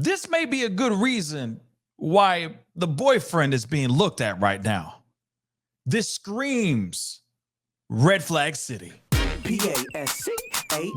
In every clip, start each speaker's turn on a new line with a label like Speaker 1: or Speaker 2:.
Speaker 1: this may be a good reason why the boyfriend is being looked at right now. This screams Red Flag City.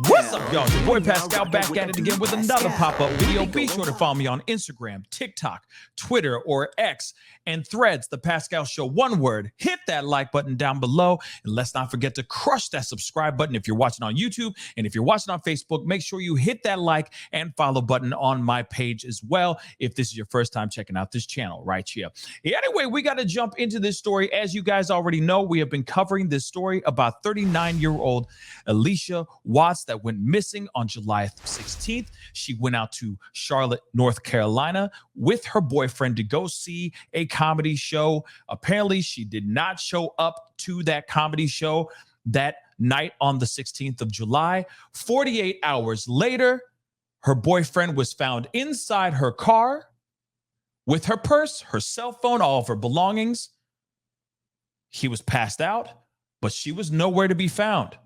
Speaker 1: What's up, y'all? Your boy Pascal back at it again with another pop-up video. Be sure to follow me on Instagram, TikTok, Twitter, or X, and Threads, The Pascal Show. One word, hit that like button down below. And let's not forget to crush that subscribe button if you're watching on YouTube. And if you're watching on Facebook, make sure you hit that like and follow button on my page as well if this is your first time checking out this channel right here. Anyway, we got to jump into this story. As you guys already know, we have been covering this story about 39-year-old Allisha Watts that went missing on July 16th. She went out to Charlotte, North Carolina with her boyfriend to go see a comedy show. Apparently, she did not show up to that comedy show that night on the 16th of July. 48 hours later, her boyfriend was found inside her car with her purse, her cell phone, all of her belongings. He was passed out, but she was nowhere to be found.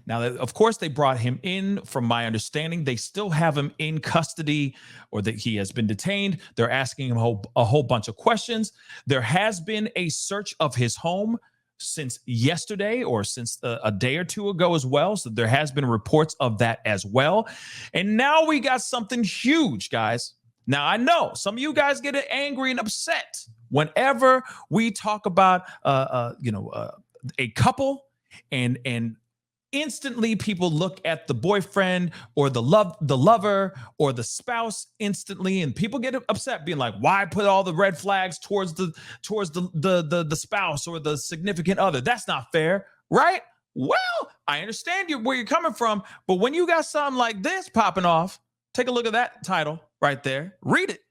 Speaker 1: Now, of course, they brought him in. From my understanding, they still have him in custody, or that he has been detained. They're asking him a whole bunch of questions. There has been a search of his home since yesterday, or since a day or two ago as well. So there has been reports of that as well. And now we got something huge, guys. Now, I know some of you guys get angry and upset whenever we talk about a couple, and instantly people look at the boyfriend or the lover or the spouse instantly, and people get upset, being like, why put all the red flags towards the spouse or the significant other? That's not fair, right? Well, I understand where you're coming from, but when you got something like this popping off, take a look at that title right there. Read it.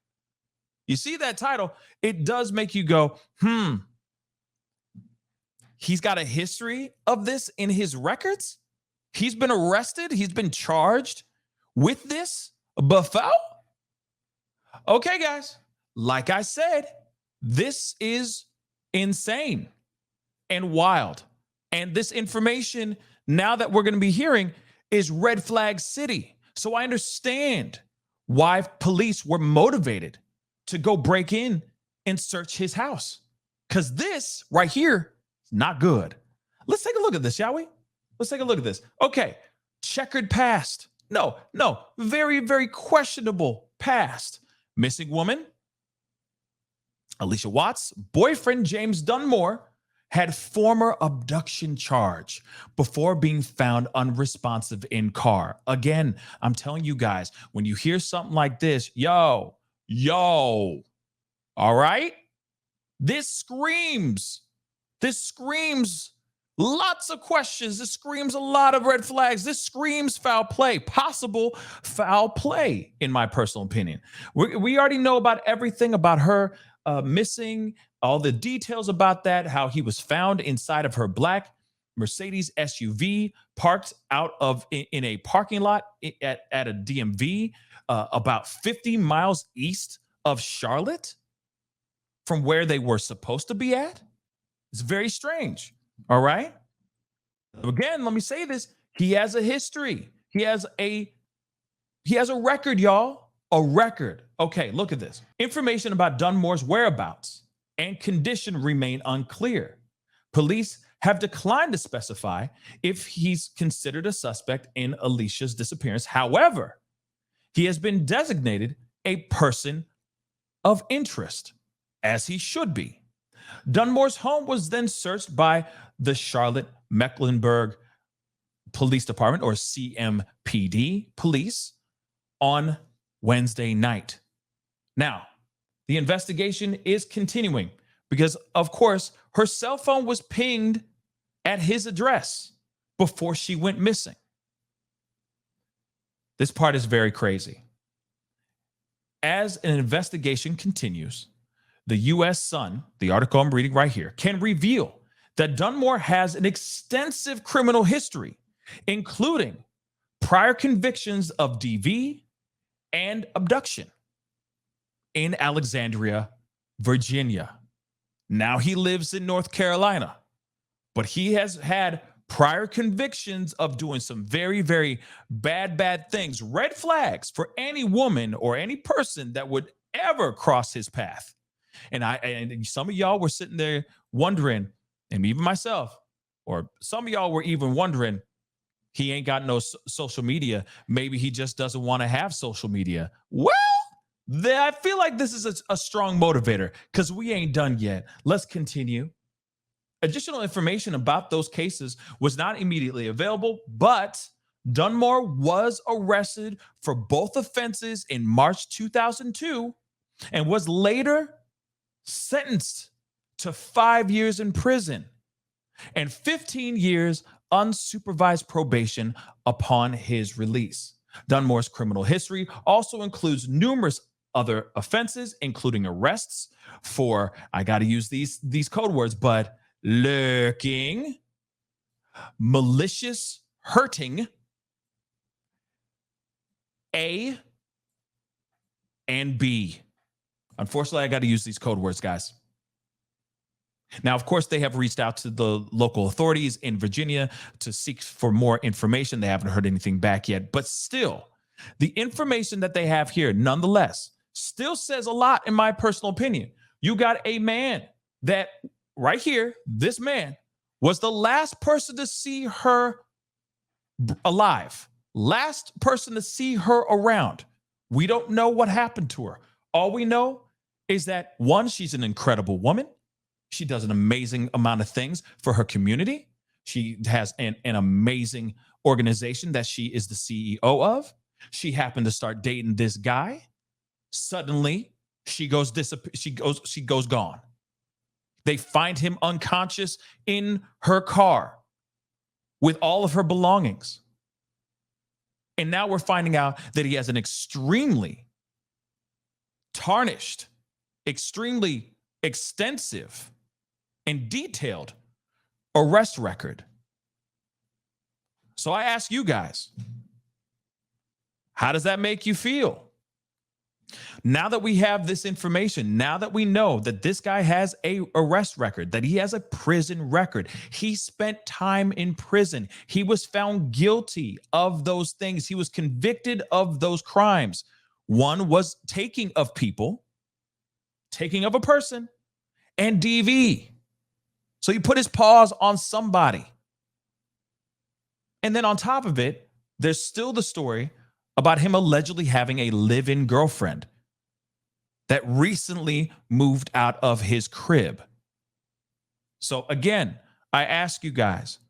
Speaker 1: You see that title? It does make you go, He's got a history of this in his records. He's been arrested. He's been charged with this before. Okay, guys, like I said, this is insane and wild. And this information now that we're going to be hearing is Red Flag City. So I understand why police were motivated to go break in and search his house, because this right here, not good. Let's take a look at this, shall we? Let's take a look at this. Okay, checkered past. No, very, very questionable past. Missing woman, Allisha Watts. Boyfriend James Dunmore had former abduction charge before being found unresponsive in car. Again, I'm telling you guys, when you hear something like this, yo, all right? This screams lots of questions. This screams a lot of red flags. This screams foul play, possible foul play, in my personal opinion. We already know about everything about her missing, all the details about that, how he was found inside of her black Mercedes SUV parked out in a parking lot at a DMV about 50 miles east of Charlotte from where they were supposed to be at. It's very strange. All right. Again, let me say this. He has a history. He has a record, y'all. A record. Okay, look at this. Information about Dunmore's whereabouts and condition remain unclear. Police have declined to specify if he's considered a suspect in Allisha's disappearance. However, he has been designated a person of interest, as he should be. Dunmore's home was then searched by the Charlotte-Mecklenburg Police Department, or CMPD police, on Wednesday night. Now, the investigation is continuing because, of course, her cell phone was pinged at his address before she went missing. This part is very crazy. As an investigation continues, the U.S. Sun, the article I'm reading right here, can reveal that Dunmore has an extensive criminal history, including prior convictions of DV and abduction in Alexandria, Virginia. Now he lives in North Carolina, but he has had prior convictions of doing some very, very bad things, red flags for any woman or any person that would ever cross his path. And some of y'all were sitting there wondering, and even myself, or some of y'all were even wondering, he ain't got no social media. Maybe he just doesn't want to have social media. Well, I feel like this is a strong motivator because we ain't done yet. Let's continue. Additional information about those cases was not immediately available, but Dunmore was arrested for both offenses in March 2002 and was later sentenced to 5 years in prison and 15 years unsupervised probation upon his release. Dunmore's criminal history also includes numerous other offenses, including arrests for, I got to use these code words, but lurking, malicious hurting, A and B. Unfortunately, I got to use these code words, guys. Now, of course, they have reached out to the local authorities in Virginia to seek for more information. They haven't heard anything back yet, but still, the information that they have here, nonetheless, still says a lot, in my personal opinion. You got a man that right here, this man was the last person to see her alive, last person to see her around. We don't know what happened to her. All we know is that, one, she's an incredible woman. She does an amazing amount of things for her community. She has an amazing organization that she is the CEO of. She happened to start dating this guy. Suddenly, she goes gone. They find him unconscious in her car with all of her belongings. And now we're finding out that he has an extremely tarnished, extremely extensive and detailed arrest record. So I ask you guys, how does that make you feel? Now that we have this information, now that we know that this guy has a arrest record, that he has a prison record, he spent time in prison, he was found guilty of those things, he was convicted of those crimes. One was taking of people, taking of a person, and DV. So he put his paws on somebody. And then on top of it, there's still the story about him allegedly having a live-in girlfriend that recently moved out of his crib. So again, I ask you guys,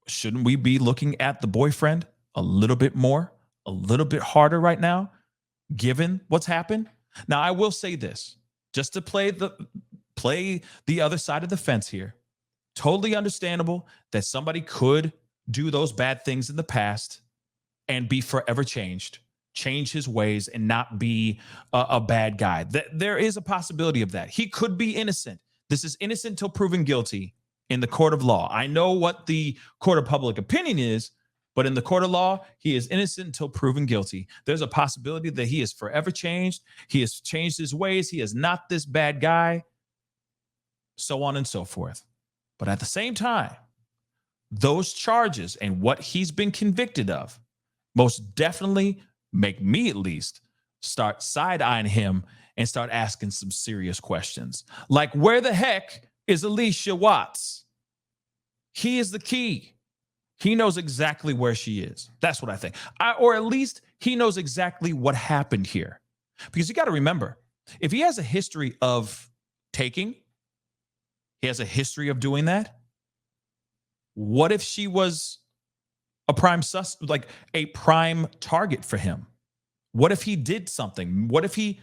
Speaker 1: shouldn't we be looking at the boyfriend a little bit more, a little bit harder right now, given what's happened? Now, I will say this, just to play the other side of the fence here. Totally understandable that somebody could do those bad things in the past and be forever changed, change his ways, and not be a bad guy. There is a possibility of that. He could be innocent. This is innocent till proven guilty in the court of law. I know what the court of public opinion is, but in the court of law, he is innocent until proven guilty. There's a possibility that he is forever changed. He has changed his ways. He is not this bad guy, so on and so forth. But at the same time, those charges and what he's been convicted of most definitely make me, at least, start side-eyeing him and start asking some serious questions. Like, where the heck is Allisha Watts? He is the key. He knows exactly where she is. That's what I think. Or at least he knows exactly what happened here. Because you got to remember, if he has a history of taking, he has a history of doing that, what if she was a prime like a prime target for him? What if he did something? What if he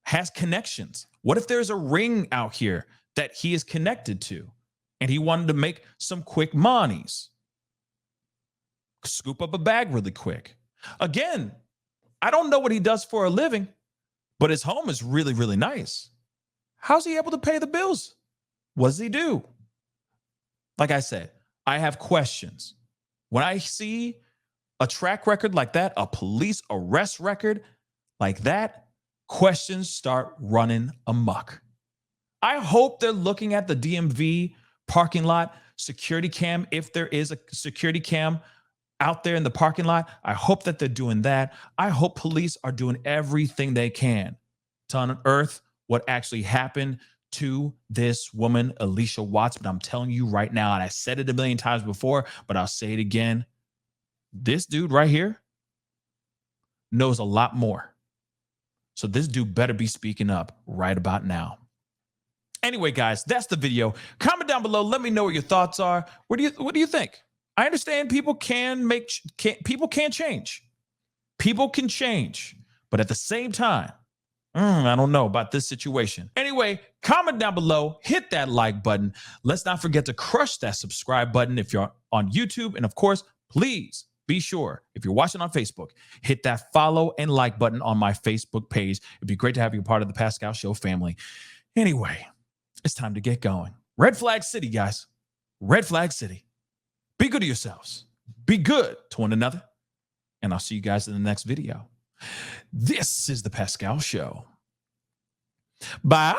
Speaker 1: has connections? What if there's a ring out here that he is connected to and he wanted to make some quick monies? Scoop up a bag really quick. Again, I don't know what he does for a living, but his home is really, really nice. How's he able to pay the bills? What does he do? Like I said, I have questions. When I see a track record like that, a police arrest record like that, questions start running amok. I hope they're looking at the DMV parking lot security cam, if there is a security cam out there in the parking lot. I hope that they're doing that. I hope police are doing everything they can to unearth what actually happened to this woman, Allisha Watts. But I'm telling you right now, and I said it a million times before, but I'll say it again. This dude right here knows a lot more. So this dude better be speaking up right about now. Anyway, guys, that's the video. Comment down below. Let me know what your thoughts are. What do you think? I understand people can change. People can change. But at the same time, I don't know about this situation. Anyway, comment down below, hit that like button. Let's not forget to crush that subscribe button if you're on YouTube. And of course, please be sure, if you're watching on Facebook, hit that follow and like button on my Facebook page. It'd be great to have you a part of the Pascal Show family. Anyway, it's time to get going. Red Flag City, guys. Red Flag City. Be good to yourselves. Be good to one another. And I'll see you guys in the next video. This is the Pascal Show. Bye.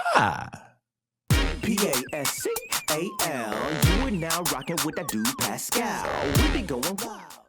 Speaker 2: Pascal. You are now rocking with that dude Pascal. We be going wild.